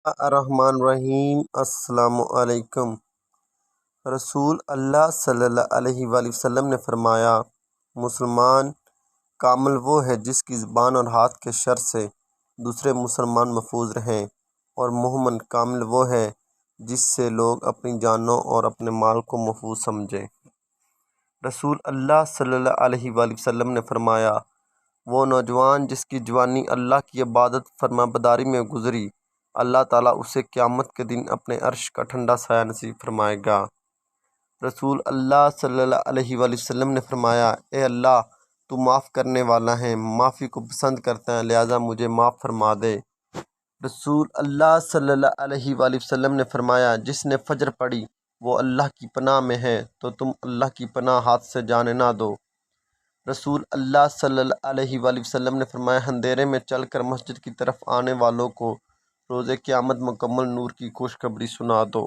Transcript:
الرحمن الرحیم۔ السلام علیکم۔ رسول اللہ صلی اللہ علیہ وآلہ وسلم نے فرمایا، مسلمان کامل وہ ہے جس کی زبان اور ہاتھ کے شر سے دوسرے مسلمان محفوظ رہیں، اور مومن کامل وہ ہے جس سے لوگ اپنی جانوں اور اپنے مال کو محفوظ سمجھیں۔ رسول اللہ صلی اللہ علیہ وآلہ وسلم نے فرمایا، وہ نوجوان جس کی جوانی اللہ کی عبادت فرمانبرداری میں گزری، اللہ تعالیٰ اسے قیامت کے دن اپنے عرش کا ٹھنڈا سایہ نصیب فرمائے گا۔ رسول اللہ صلی اللہ علیہ وآلہ وسلم نے فرمایا، اے اللہ، تو معاف کرنے والا ہے، معافی کو پسند کرتا ہے، لہٰذا مجھے معاف فرما دے۔ رسول اللہ صلی اللہ علیہ وآلہ وسلم نے فرمایا، جس نے فجر پڑھی وہ اللہ کی پناہ میں ہے، تو تم اللہ کی پناہ ہاتھ سے جانے نہ دو۔ رسول اللہ صلی اللہ علیہ وآلہ وسلم نے فرمایا، اندھیرے میں چل کر مسجد کی طرف آنے والوں کو روز قیامت مکمل نور کی خوشخبری سنا دو۔